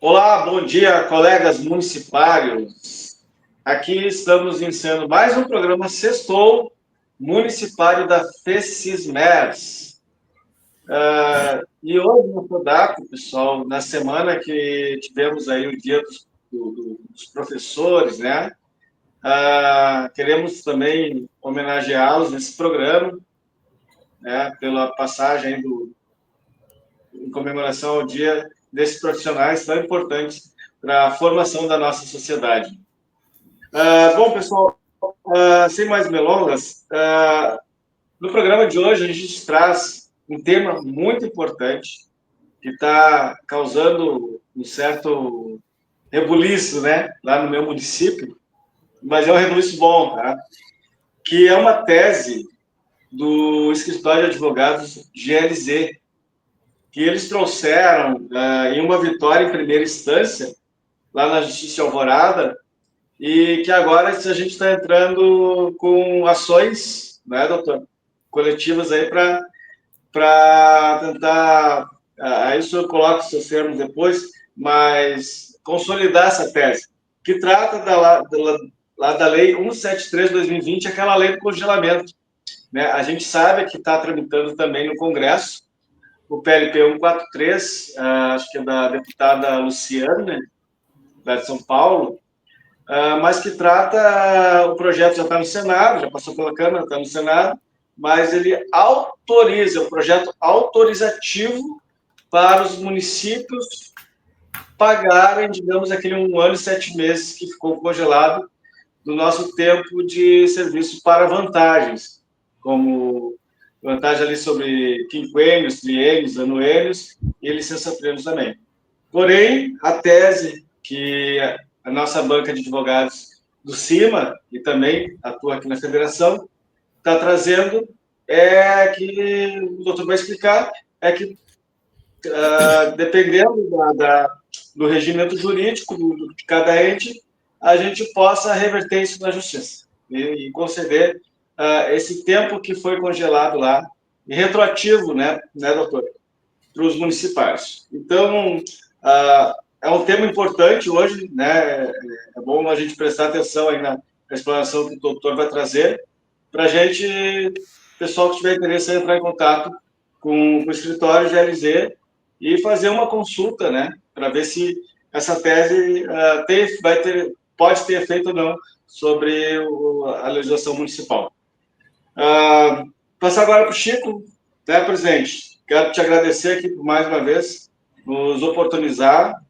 Olá, bom dia, colegas municipários. Aqui estamos iniciando mais um programa Sextou Municipário da FECISMERS. E hoje, no PRODACO, pessoal, na semana que tivemos aí o dia dos professores, né? Queremos também homenageá-los nesse programa, né? Pela passagem aí em comemoração ao dia desses profissionais tão importantes para a formação da nossa sociedade. Bom, pessoal, sem mais delongas, no programa de hoje a gente traz um tema muito importante que está causando um certo rebuliço, né, lá no meu município, mas é um rebuliço bom, tá? Que é uma tese do escritório de advogados GLZ, que eles trouxeram em uma vitória em primeira instância, lá na Justiça de Alvorada, e que agora a gente está entrando com ações, né, doutor, coletivas aí para tentar, aí o senhor coloca os seus termos depois, mas consolidar essa tese, que trata da Lei 173/2020, aquela lei do congelamento. Né? A gente sabe que está tramitando também no Congresso o PLP 143, acho que é da deputada Luciana, da de São Paulo, mas que trata, o projeto já está no Senado, já passou pela Câmara, está no Senado, mas ele autoriza, o projeto autorizativo para os municípios pagarem, digamos, aquele 1 ano e 7 meses que ficou congelado do nosso tempo de serviço para vantagens, como vantagem ali sobre quinquênios, triênios, anuênios e licença prêmios também. Porém, a tese que a nossa banca de advogados do CIMA, e também atua aqui na federação, está trazendo é que, o doutor vai explicar, é que, dependendo do regimento jurídico de cada ente, a gente possa reverter isso na justiça e conceder esse tempo que foi congelado lá, e retroativo, né, doutor? Para os municipais. Então, é um tema importante hoje, né? É bom a gente prestar atenção aí na explanação que o doutor vai trazer, para a gente, pessoal que tiver interesse, entrar em contato com o escritório GLZ e fazer uma consulta, né? Para ver se essa tese pode ter efeito ou não sobre a legislação municipal. Passar agora para o Chico, né, presidente? Quero te agradecer aqui por mais uma vez, nos oportunizar,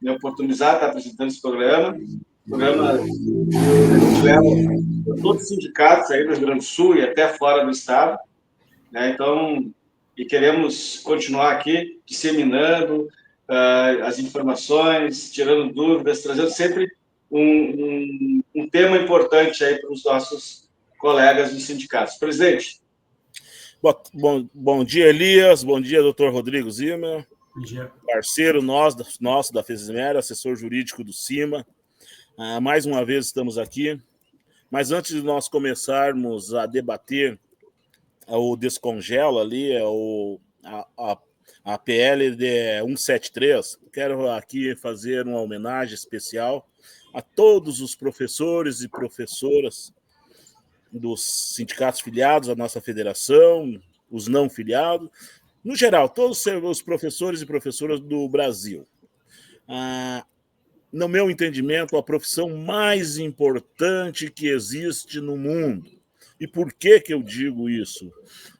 me oportunizar estar apresentando esse programa. Programa que a gente leva para todos os sindicatos aí do Rio Grande do Sul e até fora do estado, né? Então, e queremos continuar aqui disseminando as informações, tirando dúvidas, trazendo sempre um tema importante aí para os nossos colegas dos sindicatos. Presidente. Bom dia, Elias. Bom dia, doutor Rodrigo Zimmer. Bom dia. Parceiro nosso da FESISMER, assessor jurídico do CIMA. Mais uma vez estamos aqui. Mas antes de nós começarmos a debater o descongela ali, a PL de 173, quero aqui fazer uma homenagem especial a todos os professores e professoras dos sindicatos filiados à nossa federação, os não filiados, no geral, todos os professores e professoras do Brasil. No meu entendimento, a profissão mais importante que existe no mundo. E por que eu digo isso?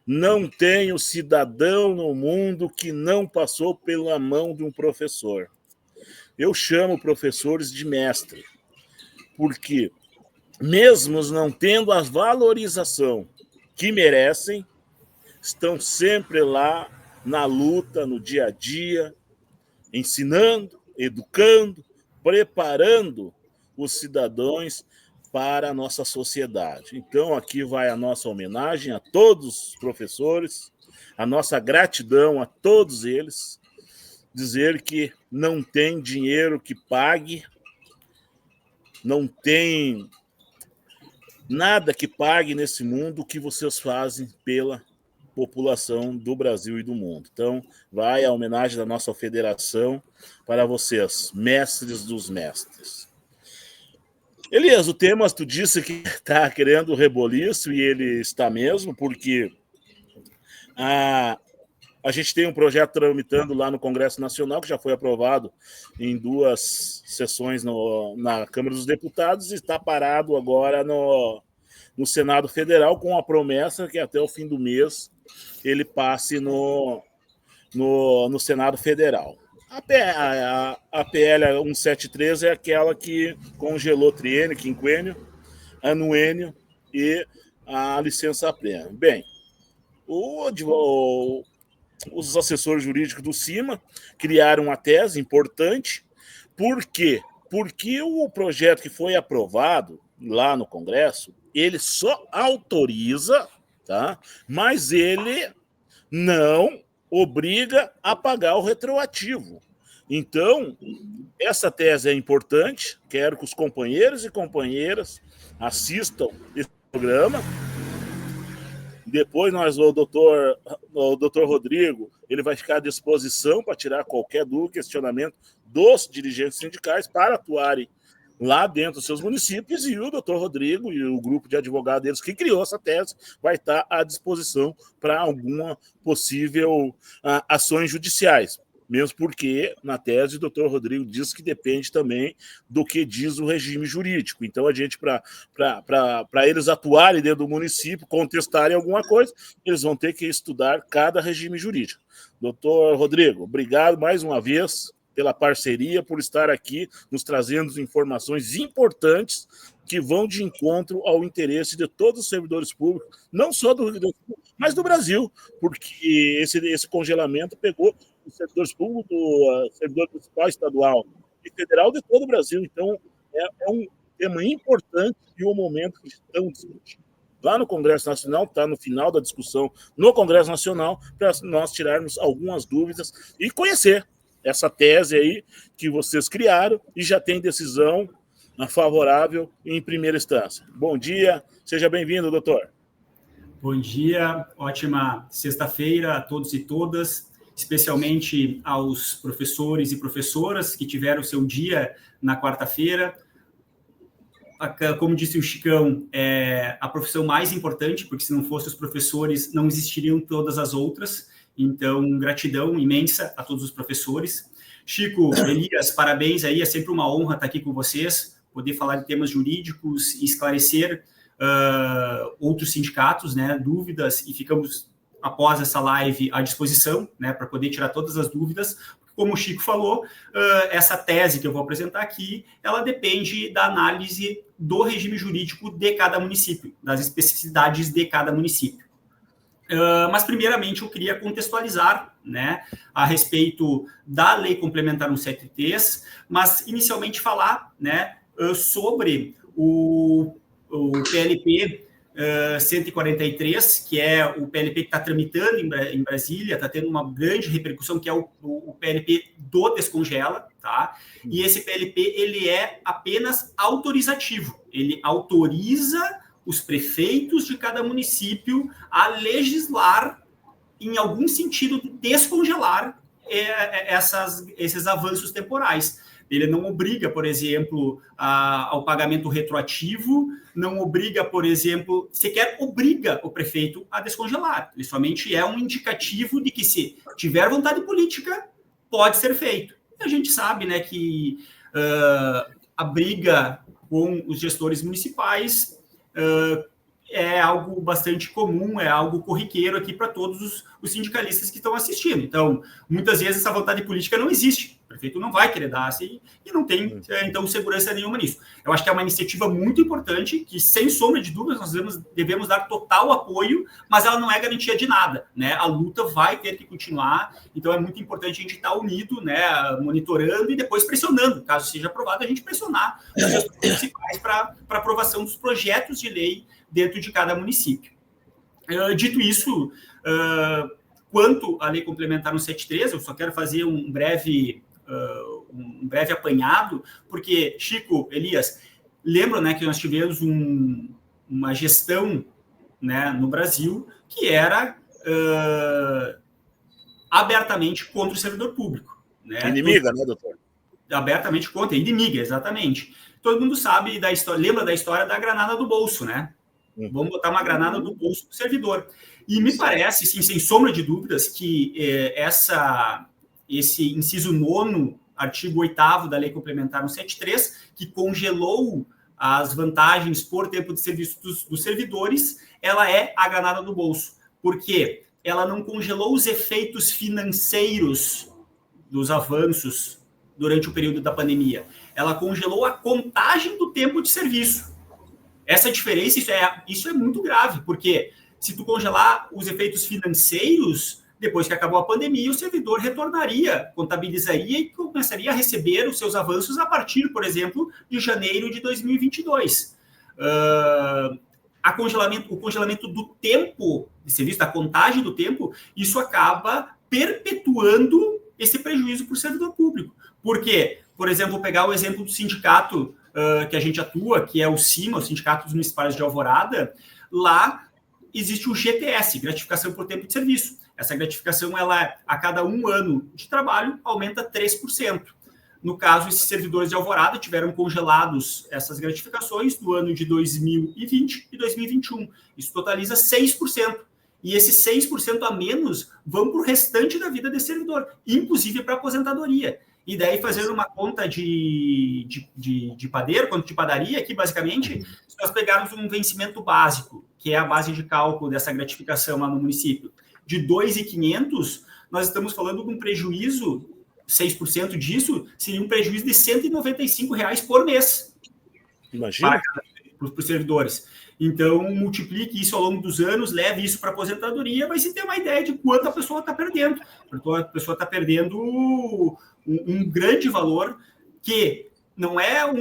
Não tem cidadão no mundo que não passou pela mão de um professor. Eu chamo professores de mestre, porque mesmo não tendo a valorização que merecem, estão sempre lá na luta, no dia a dia, ensinando, educando, preparando os cidadãos para a nossa sociedade. Então, aqui vai a nossa homenagem a todos os professores, a nossa gratidão a todos eles, dizer que não tem dinheiro que pague, não tem nada que pague nesse mundo o que vocês fazem pela população do Brasil e do mundo. Então, vai a homenagem da nossa federação para vocês, mestres dos mestres. Elias, o tema, tu disse que está querendo reboliço, e ele está mesmo, porque a gente tem um projeto tramitando lá no Congresso Nacional, que já foi aprovado em 2 sessões na Câmara dos Deputados, e está parado agora no Senado Federal, com a promessa que até o fim do mês ele passe no Senado Federal. A PL 173 é aquela que congelou triênio, quinquênio, anuênio e a licença-prêmio. Bem, os assessores jurídicos do CIMA criaram uma tese importante. Por quê? Porque o projeto que foi aprovado lá no Congresso, ele só autoriza, tá? Mas ele não obriga a pagar o retroativo. Então, essa tese é importante. Quero que os companheiros e companheiras assistam esse programa. Depois o doutor Rodrigo, ele vai ficar à disposição para tirar qualquer dúvida, questionamento dos dirigentes sindicais para atuarem lá dentro dos seus municípios, e o doutor Rodrigo e o grupo de advogados deles que criou essa tese vai estar à disposição para alguma possível ações judiciais. Mesmo porque, na tese, o doutor Rodrigo diz que depende também do que diz o regime jurídico. Então, a gente, para eles atuarem dentro do município, contestarem alguma coisa, eles vão ter que estudar cada regime jurídico. Doutor Rodrigo, obrigado mais uma vez pela parceria, por estar aqui nos trazendo informações importantes que vão de encontro ao interesse de todos os servidores públicos, não só do Rio Grande do Sul, mas do Brasil, porque esse congelamento pegou os servidores públicos, do servidor municipal, estadual e federal de todo o Brasil. Então, é um tema importante e um momento que estamos discutindo lá no Congresso Nacional, está no final da discussão no Congresso Nacional, para nós tirarmos algumas dúvidas e conhecer essa tese aí que vocês criaram e já tem decisão favorável em primeira instância. Bom dia, seja bem-vindo, doutor. Bom dia, ótima sexta-feira a todos e todas, especialmente aos professores e professoras que tiveram o seu dia na quarta-feira. Como disse o Chicão, é a profissão mais importante, porque se não fossem os professores, não existiriam todas as outras. Então, gratidão imensa a todos os professores. Chico, Elias, parabéns aí, é sempre uma honra estar aqui com vocês, poder falar de temas jurídicos e esclarecer outros sindicatos, né, dúvidas, e ficamos, após essa live, à disposição, né, para poder tirar todas as dúvidas. Como o Chico falou, essa tese que eu vou apresentar aqui, ela depende da análise do regime jurídico de cada município, das especificidades de cada município. Mas, primeiramente, eu queria contextualizar, né, a respeito da Lei Complementar 173, mas, inicialmente, falar, né, sobre o PLP 143, que é o PLP que está tramitando em Brasília, está tendo uma grande repercussão, que é o PLP do Descongela, tá? E esse PLP, ele é apenas autorizativo, ele autoriza os prefeitos de cada município a legislar, em algum sentido, de descongelar esses avanços temporais. Ele não obriga, por exemplo, ao pagamento retroativo, não obriga, por exemplo, sequer obriga o prefeito a descongelar. Ele somente é um indicativo de que, se tiver vontade política, pode ser feito. E a gente sabe, né, que a briga com os gestores municipais é algo bastante comum, é algo corriqueiro aqui para todos os sindicalistas que estão assistindo. Então, muitas vezes essa vontade política não existe. O prefeito não vai querer dar assim, e não tem, então, segurança nenhuma nisso. Eu acho que é uma iniciativa muito importante, que, sem sombra de dúvidas, nós devemos dar total apoio, mas ela não é garantia de nada, né? A luta vai ter que continuar, então é muito importante a gente estar unido, né, monitorando e depois pressionando, caso seja aprovado, a gente pressionar os gestores municipais para aprovação dos projetos de lei dentro de cada município. Dito isso, quanto à Lei Complementar 173, eu só quero fazer um breve apanhado, porque, Chico, Elias, lembram, né, que nós tivemos uma gestão, né, no Brasil que era abertamente contra o servidor público. Né? Inimiga, né, doutor? Abertamente contra, inimiga, exatamente. Todo mundo sabe da história, lembra da história da granada do bolso, né? Vamos botar uma granada do bolso do servidor. E me parece, sim, sem sombra de dúvidas, que esse inciso 9º, artigo 8º da Lei Complementar 173, que congelou as vantagens por tempo de serviço dos servidores, ela é a granada do bolso. Por quê? Ela não congelou os efeitos financeiros dos avanços durante o período da pandemia. Ela congelou a contagem do tempo de serviço. Essa diferença, isso é muito grave, porque se tu congelar os efeitos financeiros, depois que acabou a pandemia, o servidor retornaria, contabilizaria e começaria a receber os seus avanços a partir, por exemplo, de janeiro de 2022. O congelamento do tempo de serviço, da contagem do tempo, isso acaba perpetuando esse prejuízo para o servidor público. Por quê? Por exemplo, vou pegar o exemplo do sindicato que a gente atua, que é o CIMA, o Sindicato dos Municipais de Alvorada. Lá existe o GTS, gratificação por tempo de serviço. Essa gratificação, ela, a cada 1 ano de trabalho, aumenta 3%. No caso, esses servidores de Alvorada tiveram congelados essas gratificações do ano de 2020 e 2021. Isso totaliza 6%. E esses 6% a menos vão para o restante da vida desse servidor, inclusive para a aposentadoria. E daí, fazendo uma conta de padeiro, conta de padaria, aqui, basicamente, se nós pegarmos um vencimento básico, que é a base de cálculo dessa gratificação lá no município, de 2.500, nós estamos falando de um prejuízo, 6% disso, seria um prejuízo de R$ 195 por mês. Imagina. Para os servidores. Então, multiplique isso ao longo dos anos, leve isso para a aposentadoria, vai se ter uma ideia de quanto a pessoa está perdendo. A pessoa está perdendo um grande valor que não era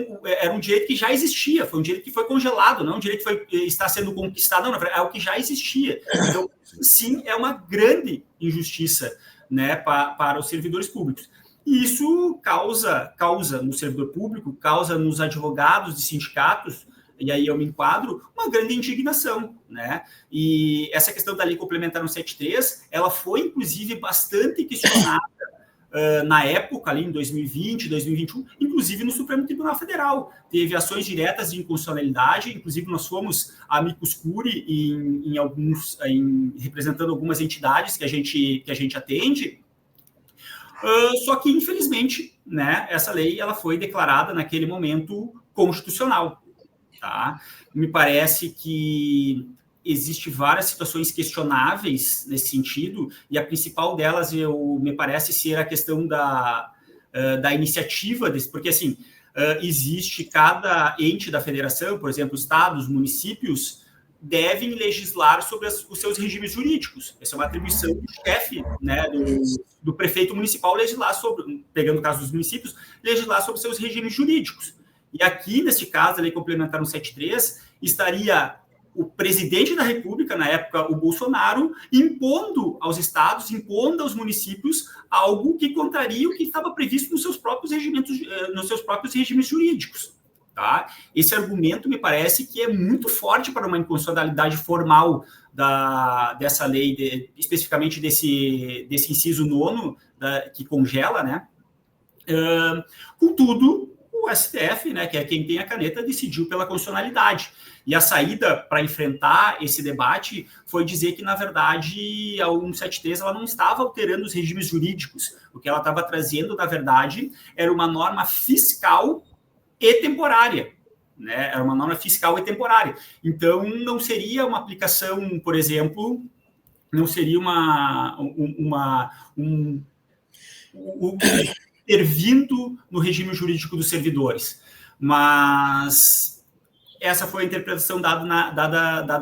um direito que já existia, foi um direito que foi congelado, não é um direito que está sendo conquistado, não, é o que já existia. Então, sim, é uma grande injustiça, né, para os servidores públicos. E isso causa no servidor público, causa nos advogados de sindicatos, e aí eu me enquadro, uma grande indignação, né? E essa questão da Lei Complementar 173, ela foi, inclusive, bastante questionada na época, ali em 2020, 2021, inclusive no Supremo Tribunal Federal. Teve ações diretas de inconstitucionalidade, inclusive nós fomos amicus curiae representando algumas entidades que a gente atende. Só que, infelizmente, né, essa lei ela foi declarada naquele momento constitucional. Tá? Me parece que existe várias situações questionáveis nesse sentido, e a principal delas me parece ser a questão da iniciativa, porque assim, existe cada ente da federação, por exemplo, estados, municípios, devem legislar sobre os seus regimes jurídicos. Essa é uma atribuição do chefe, né, do prefeito municipal legislar sobre, pegando o caso dos municípios, legislar sobre seus regimes jurídicos. E aqui, neste caso, a Lei Complementar 173, estaria o presidente da República, na época, o Bolsonaro, impondo aos estados, impondo aos municípios algo que contraria o que estava previsto nos seus próprios regimes jurídicos. Tá? Esse argumento me parece que é muito forte para uma inconstitucionalidade formal dessa lei, especificamente desse inciso 9º, que congela, né? Contudo, o STF, né, que é quem tem a caneta, decidiu pela constitucionalidade. E a saída para enfrentar esse debate foi dizer que, na verdade, a 173 ela não estava alterando os regimes jurídicos. O que ela estava trazendo, na verdade, era uma norma fiscal e temporária. Né? Era uma norma fiscal e temporária. Então, não seria uma aplicação, por exemplo, não seria intervindo no regime jurídico dos servidores. Mas essa foi a interpretação dada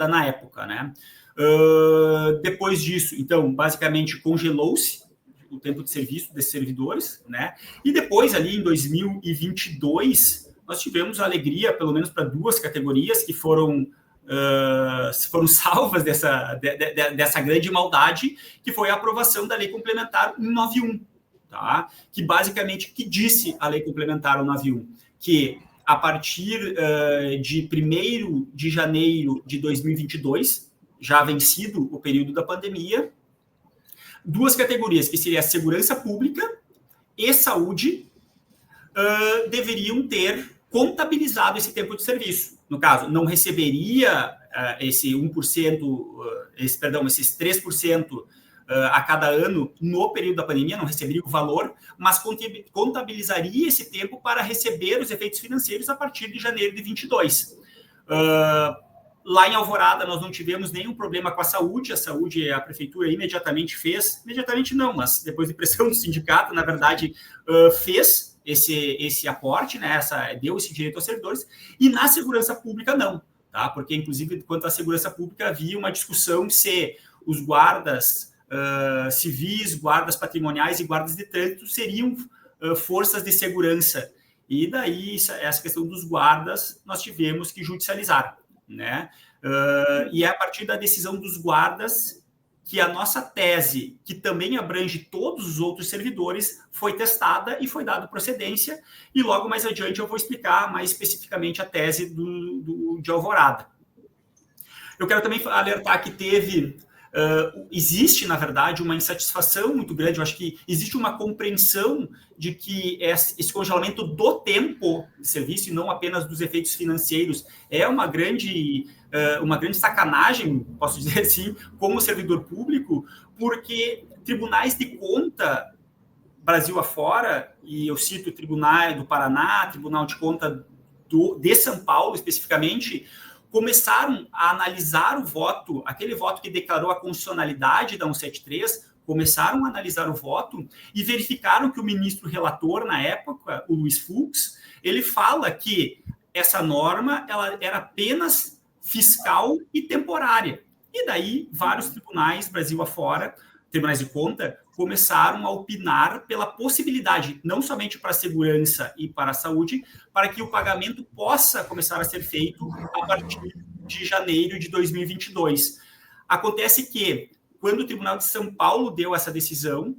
na época. Né? Depois disso, então, basicamente, congelou-se o tempo de serviço desses servidores, né? E depois, ali em 2022, nós tivemos a alegria, pelo menos para 2 categorias que foram salvas dessa grande maldade, que foi a aprovação da Lei Complementar 191, tá? Que basicamente, que disse a Lei Complementar 191? Que a partir de 1º de janeiro de 2022, já vencido o período da pandemia, 2 categorias, que seria a segurança pública e saúde, deveriam ter contabilizado esse tempo de serviço. No caso, não receberia esse 1%, esses 3% a cada ano no período da pandemia, não receberia o valor, mas contabilizaria esse tempo para receber os efeitos financeiros a partir de janeiro de 22. Lá em Alvorada, nós não tivemos nenhum problema com a saúde, a prefeitura imediatamente fez, imediatamente não, mas depois de pressão do sindicato, na verdade, fez esse aporte, né, deu esse direito aos servidores, e na segurança pública não, tá? Porque, inclusive, quanto à segurança pública, havia uma discussão se os guardas civis, guardas patrimoniais e guardas de trânsito seriam forças de segurança. E daí, essa questão dos guardas, nós tivemos que judicializar, né? E é a partir da decisão dos guardas que a nossa tese, que também abrange todos os outros servidores, foi testada e foi dada procedência, e logo mais adiante eu vou explicar mais especificamente a tese de Alvorada. Eu quero também alertar que existe, na verdade, uma insatisfação muito grande. Eu acho que existe uma compreensão de que esse congelamento do tempo de serviço, e não apenas dos efeitos financeiros, é uma grande sacanagem, posso dizer assim, como servidor público, porque tribunais de conta, Brasil afora, e eu cito o Tribunal do Paraná, Tribunal de Conta de São Paulo, especificamente, começaram a analisar o voto, aquele voto que declarou a constitucionalidade da 173, começaram a analisar o voto e verificaram que o ministro relator, na época, o Luiz Fux, ele fala que essa norma ela era apenas fiscal e temporária. E daí, vários tribunais, Brasil afora, tribunais de conta, começaram a opinar pela possibilidade, não somente para a segurança e para a saúde, para que o pagamento possa começar a ser feito a partir de janeiro de 2022. Acontece que, quando o Tribunal de São Paulo deu essa decisão,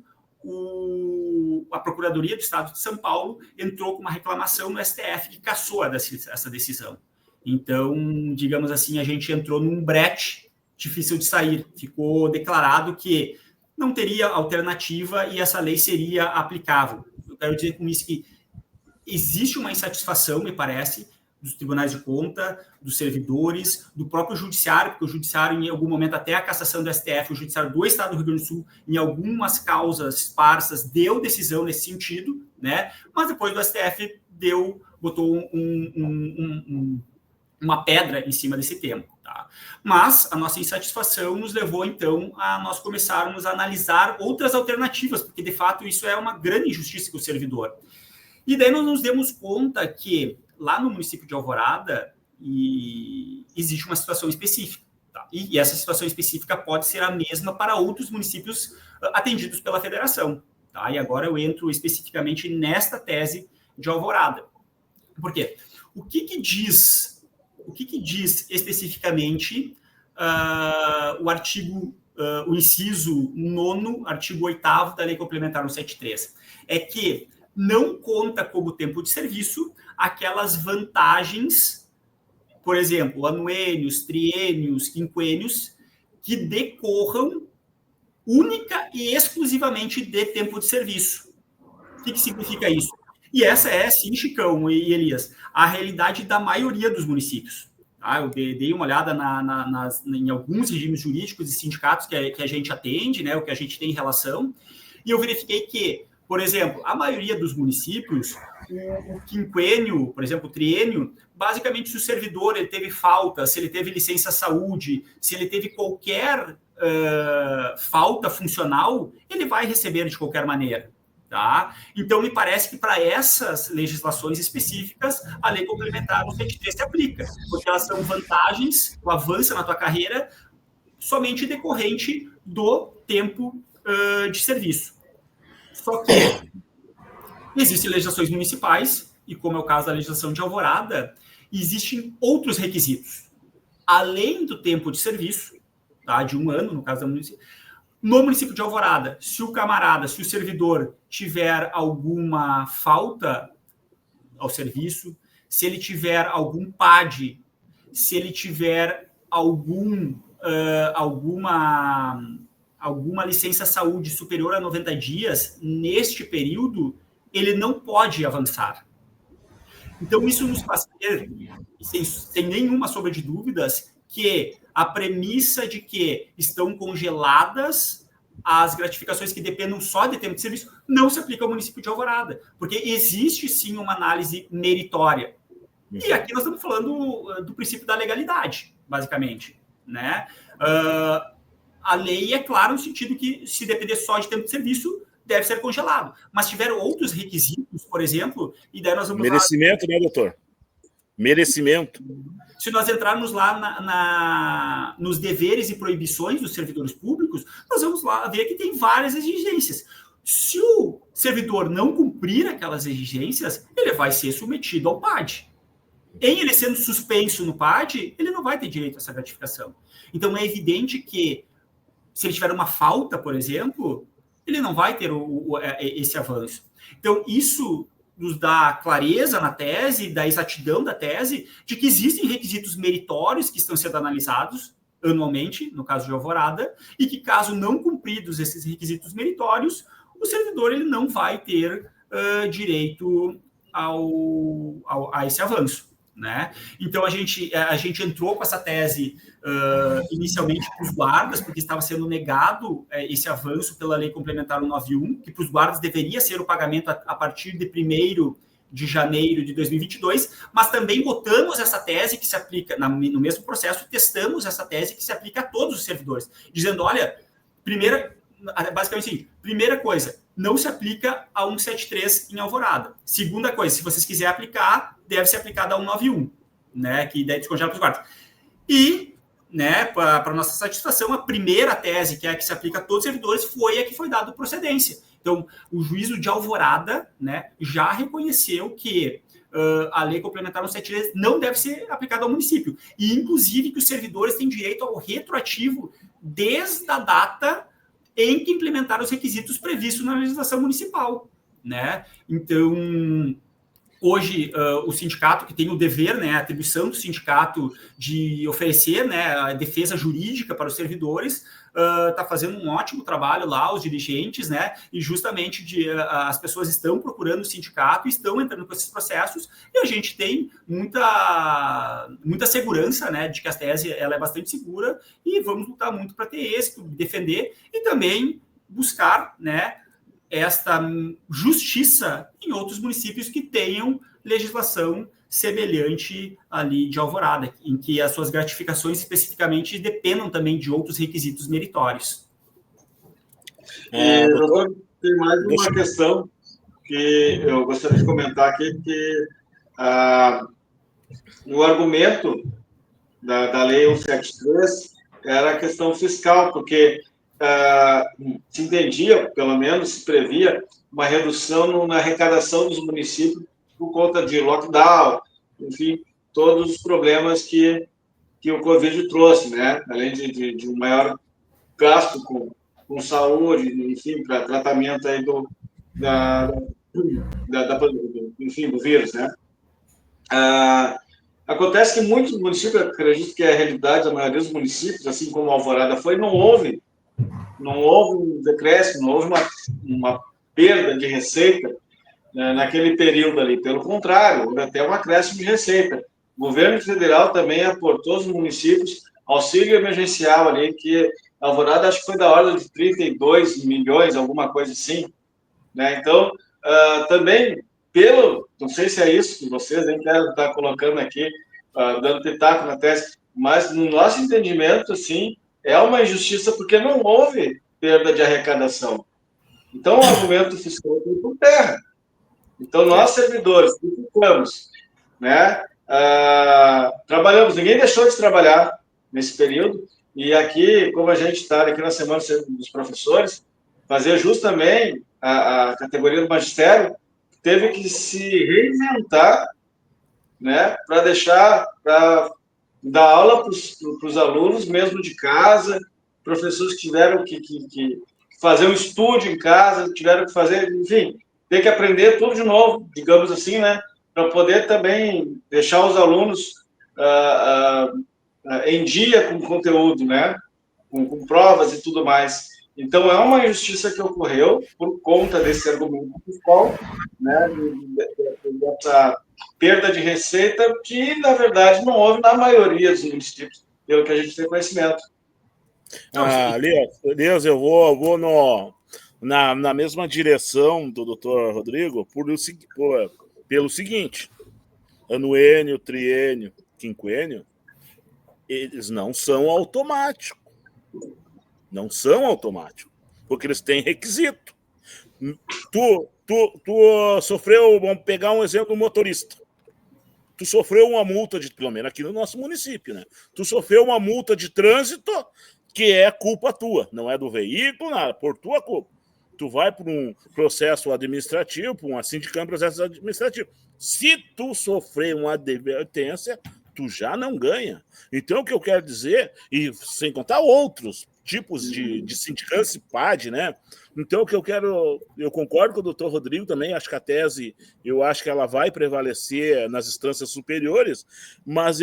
a Procuradoria do Estado de São Paulo entrou com uma reclamação no STF que cassou essa decisão. Então, digamos assim, a gente entrou num brete difícil de sair. Ficou declarado que não teria alternativa e essa lei seria aplicável. Eu quero dizer com isso que existe uma insatisfação, me parece, dos tribunais de conta, dos servidores, do próprio judiciário, porque o judiciário, em algum momento, até a cassação do STF, o judiciário do Estado do Rio Grande do Sul, em algumas causas esparsas, deu decisão nesse sentido, né? Mas depois do STF botou uma pedra em cima desse tema. Tá? Mas a nossa insatisfação nos levou, então, a nós começarmos a analisar outras alternativas, porque, de fato, isso é uma grande injustiça com o servidor. E daí nós nos demos conta que, lá no município de Alvorada, existe uma situação específica. Tá? E essa situação específica pode ser a mesma para outros municípios atendidos pela federação. Tá? E agora eu entro especificamente nesta tese de Alvorada. Por quê? O que diz especificamente o inciso 9º, artigo 8º da Lei Complementar 173? É que não conta como tempo de serviço aquelas vantagens, por exemplo, anuênios, triênios, quinquênios, que decorram única e exclusivamente de tempo de serviço. O que significa isso? E essa é, sim, Chicão e Elias, a realidade da maioria dos municípios. Tá? Eu dei uma olhada em alguns regimes jurídicos e sindicatos que a gente atende, né, o que a gente tem em relação, e eu verifiquei que, por exemplo, a maioria dos municípios, o quinquênio, por exemplo, o triênio, basicamente, se o servidor ele teve falta, se ele teve licença saúde, se ele teve qualquer falta funcional, ele vai receber de qualquer maneira. Tá? Então, me parece que para essas legislações específicas, a Lei Complementar 173 se aplica, porque elas são vantagens, o avanço na tua carreira, somente decorrente do tempo de serviço. Só que existem legislações municipais, e como é o caso da legislação de Alvorada, existem outros requisitos. Além do tempo de serviço, tá? De 1 ano, no caso da município, no município de Alvorada, se o servidor tiver alguma falta ao serviço, se ele tiver algum PAD, se ele tiver algum alguma licença saúde superior a 90 dias, neste período, ele não pode avançar. Então, isso nos faz ter, sem nenhuma sombra de dúvidas, que a premissa de que estão congeladas as gratificações que dependam só de tempo de serviço não se aplica ao município de Alvorada, porque existe, sim, uma análise meritória. E aqui nós estamos falando do princípio da legalidade, basicamente, né? A lei é clara no sentido que, se depender só de tempo de serviço, deve ser congelado. Mas tiveram outros requisitos, por exemplo, e daí nós vamos merecimento, né, doutor? Merecimento. Se nós entrarmos lá nos deveres e proibições dos servidores públicos, nós vamos lá ver que tem várias exigências. Se o servidor não cumprir aquelas exigências, ele vai ser submetido ao PAD. Em ele sendo suspenso no PAD, ele não vai ter direito a essa gratificação. Então, é evidente que, se ele tiver uma falta, por exemplo, ele não vai ter esse avanço. Então, isso nos dá clareza na tese, da exatidão da tese, de que existem requisitos meritórios que estão sendo analisados anualmente, no caso de Alvorada, e que, caso não cumpridos esses requisitos meritórios, o servidor ele não vai ter direito a esse avanço. Né? Então, a gente entrou com essa tese inicialmente para os guardas, porque estava sendo negado esse avanço pela Lei Complementar 191, que para os guardas deveria ser o pagamento a partir de 1º de janeiro de 2022, mas também botamos essa tese que se aplica, no mesmo processo, testamos essa tese que se aplica a todos os servidores, dizendo, olha, basicamente assim, primeira coisa, não se aplica a 173 em Alvorada. Segunda coisa, se vocês quiserem aplicar, deve ser aplicada a 191, né, que daí descongela para os guardas. E, né, para nossa satisfação, a primeira tese, que é a que se aplica a todos os servidores, foi a que foi dada procedência. Então, o juízo de Alvorada, né, já reconheceu que a Lei Complementar 173 não deve ser aplicada ao município. E, inclusive, que os servidores têm direito ao retroativo desde a data em que implementaram os requisitos previstos na legislação municipal, né? Então, hoje, o sindicato, que tem o dever, né, a atribuição do sindicato de oferecer, né, a defesa jurídica para os servidores, está fazendo um ótimo trabalho lá, os dirigentes, né, e justamente as pessoas estão procurando o sindicato, estão entrando com esses processos, e a gente tem muita segurança, né, de que a tese ela é bastante segura, e vamos lutar muito para ter êxito, defender, e também buscar, né, esta justiça em outros municípios que tenham legislação semelhante ali de Alvorada, em que as suas gratificações especificamente dependam também de outros requisitos meritórios. Doutor, tem mais uma questão que eu gostaria de comentar aqui, que o argumento da Lei 173 era a questão fiscal, porque se entendia, pelo menos se previa, uma redução na arrecadação dos municípios por conta de lockdown, enfim, todos os problemas que o Covid trouxe, né? Além de um maior gasto com saúde, enfim, para tratamento aí enfim, do vírus, né? Acontece que muitos municípios, acredito que é a realidade da maioria dos municípios, assim como Alvorada foi, não houve um decréscimo, não houve uma perda de receita, né, naquele período ali. Pelo contrário, houve até um acréscimo de receita. O governo federal também aportou aos municípios auxílio emergencial ali, que Alvorada acho que foi da ordem de 32 milhões, alguma coisa assim. Né? Então, também, não sei se é isso que vocês nem querem estar colocando aqui, dando pitaco na tese, mas no nosso entendimento, assim, é uma injustiça porque não houve perda de arrecadação. Então, o argumento fiscal foi por terra. Então, nós, servidores, que ficamos, né, trabalhamos, ninguém deixou de trabalhar nesse período, e aqui, como a gente está aqui na Semana dos Professores, fazer jus também a categoria do magistério, teve que se reinventar, né, para dar aula para os alunos, mesmo de casa, professores que tiveram que fazer um estúdio em casa, tiveram que fazer, enfim, ter que aprender tudo de novo, digamos assim, né, para poder também deixar os alunos em dia com conteúdo, né? Com provas e tudo mais. Então, é uma injustiça que ocorreu por conta desse argumento fiscal, né? Dessa perda de receita que, na verdade, não houve na maioria dos municípios, pelo que a gente tem conhecimento. Elias, eu vou na mesma direção do doutor Rodrigo pelo seguinte: anuênio, triênio, quinquênio, eles não são automáticos. Não são automáticos, porque eles têm requisito. Tu sofreu, vamos pegar um exemplo, motorista. Tu sofreu uma multa pelo menos aqui no nosso município, né? Tu sofreu uma multa de trânsito que é culpa tua, não é do veículo, nada, por tua culpa. Tu vai para um processo administrativo, para uma sindicância, processo administrativo. Se tu sofrer uma advertência, tu já não ganha. Então, o que eu quero dizer, e sem contar outros tipos de sindicância, PAD, né? Então, o que eu concordo com o doutor Rodrigo também, acho que a tese, eu acho que ela vai prevalecer nas instâncias superiores, mas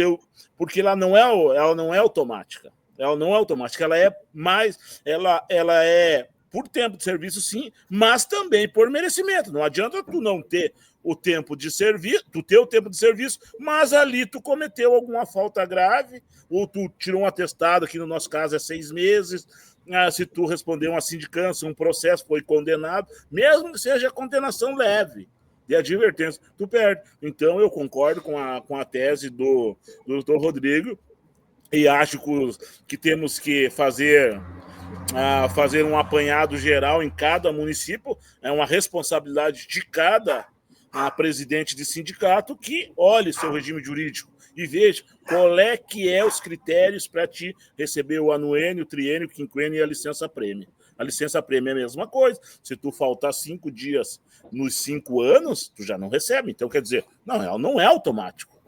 porque ela não é automática. Ela não é automática, ela é mais, ela é por tempo de serviço, sim, mas também por merecimento. Não adianta tu não ter o tempo de serviço, tu ter o tempo de serviço, mas ali tu cometeu alguma falta grave, ou tu tirou um atestado, que no nosso caso é 6 meses, se tu respondeu uma sindicância, um processo, foi condenado, mesmo que seja condenação leve, de advertência, tu perde. Então, eu concordo com a tese do doutor Rodrigo, e acho que temos que fazer um apanhado geral em cada município, é uma responsabilidade de cada presidente de sindicato que olhe seu regime jurídico e veja qual é que é os critérios para te receber o anuênio, o triênio, o quinquênio e a licença-prêmio. A licença-prêmio é a mesma coisa. Se tu faltar 5 dias nos 5 anos, tu já não recebe. Então, quer dizer, ela não é automático.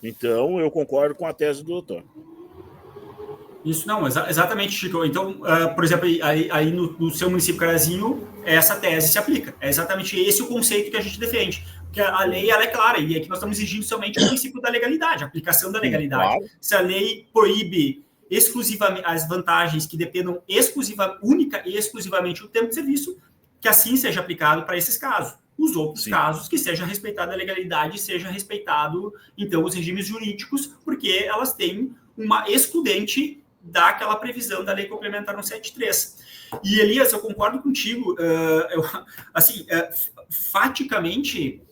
Então, eu concordo com a tese do doutor. Isso não, exatamente, Chico. Então, por exemplo, aí no seu município Carazinho, essa tese se aplica. É exatamente esse o conceito que a gente defende. Porque a lei ela é clara, e aqui nós estamos exigindo somente o princípio da legalidade, a aplicação da legalidade. Claro. Se a lei proíbe exclusivamente as vantagens que dependam única e exclusivamente do tempo de serviço, que assim seja aplicado para esses casos. Os outros casos, que seja respeitada a legalidade, seja respeitado, então, os regimes jurídicos, porque elas têm uma excludente daquela previsão da Lei Complementar 173. E, Elias, eu concordo contigo, faticamente,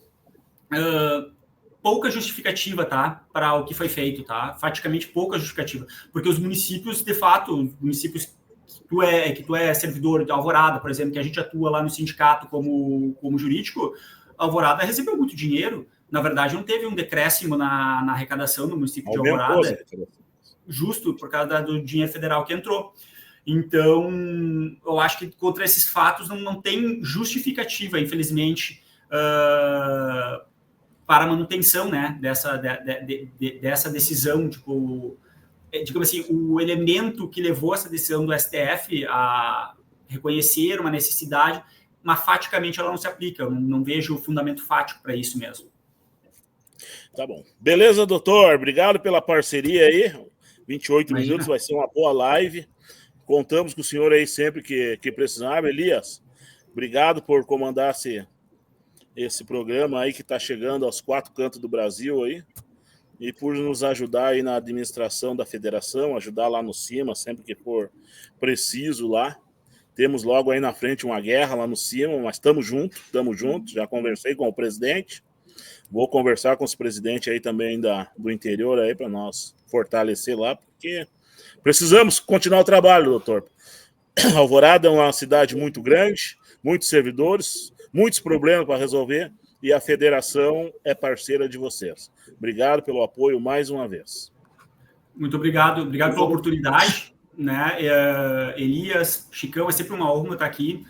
pouca justificativa, tá, para o que foi feito, tá? Faticamente pouca justificativa, porque os municípios, de fato, municípios que tu é servidor de Alvorada, por exemplo, que a gente atua lá no sindicato como jurídico, Alvorada recebeu muito dinheiro. Na verdade, não teve um decréscimo na arrecadação no município de Alvorada, justo por causa do dinheiro federal que entrou. Então, eu acho que contra esses fatos não tem justificativa, infelizmente, para a manutenção, né, dessa decisão, tipo, digamos assim, o elemento que levou essa decisão do STF a reconhecer uma necessidade, mas faticamente ela não se aplica. Eu não vejo fundamento fático para isso mesmo. Tá bom. Beleza, doutor? Obrigado pela parceria aí. 28 minutos, vai ser uma boa live. Contamos com o senhor aí sempre que precisar. Elias, obrigado por comandar esse programa aí que está chegando aos 4 cantos do Brasil aí, e por nos ajudar aí na administração da federação, ajudar lá no cima, sempre que for preciso lá. Temos logo aí na frente uma guerra lá no cima, mas estamos juntos. Já conversei com o presidente. Vou conversar com os presidentes aí também do interior aí para nós fortalecer lá, porque precisamos continuar o trabalho, doutor. Alvorada é uma cidade muito grande, muitos servidores, muitos problemas para resolver, e a federação é parceira de vocês. Obrigado pelo apoio mais uma vez. Muito obrigado pela oportunidade, né? Elias, Chicão, é sempre uma honra estar aqui.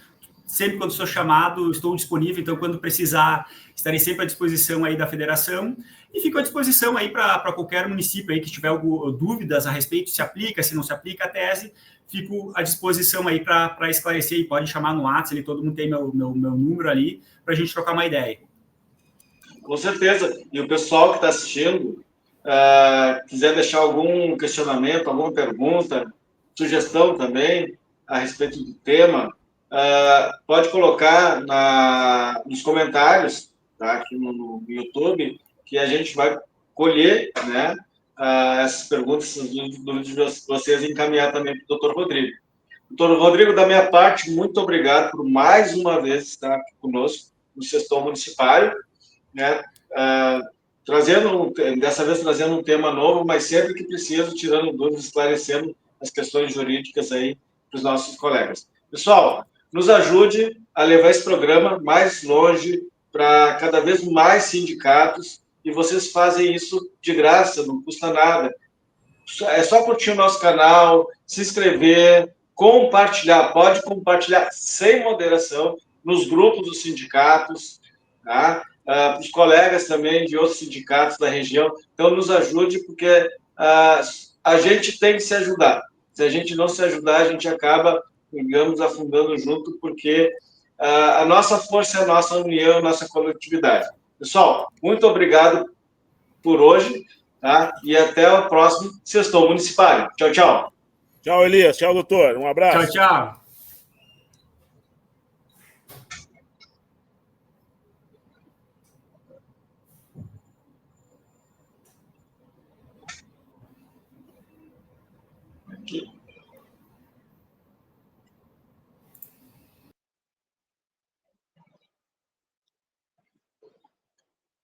Sempre quando sou chamado, estou disponível, então quando precisar, estarei sempre à disposição aí da federação, e fico à disposição aí para qualquer município aí que tiver dúvidas a respeito, se aplica, se não se aplica a tese, fico à disposição aí para esclarecer, e pode chamar no WhatsApp, todo mundo tem meu número ali, para a gente trocar uma ideia. Com certeza, e o pessoal que está assistindo, quiser deixar algum questionamento, alguma pergunta, sugestão também a respeito do tema, pode colocar nos comentários, tá, aqui no YouTube, que a gente vai colher, né, essas perguntas, essas dúvidas de vocês e encaminhar também para o Dr. Rodrigo. Doutor Rodrigo, da minha parte, muito obrigado por mais uma vez estar aqui conosco no Sextou Municipário, né? Dessa vez trazendo um tema novo, mas sempre que preciso, tirando dúvidas, esclarecendo as questões jurídicas aí para os nossos colegas. Pessoal, nos ajude a levar esse programa mais longe para cada vez mais sindicatos, e vocês fazem isso de graça, não custa nada. É só curtir o nosso canal, se inscrever, compartilhar, pode compartilhar sem moderação nos grupos dos sindicatos, tá? Para os colegas também de outros sindicatos da região. Então, nos ajude, porque a gente tem que se ajudar. Se a gente não se ajudar, a gente acaba, digamos, afundando junto, porque a nossa força é a nossa união, a nossa coletividade. Pessoal, muito obrigado por hoje, tá? E até o próximo Sextou Municipário. Tchau, tchau. Tchau, Elias. Tchau, doutor. Um abraço. Tchau, tchau.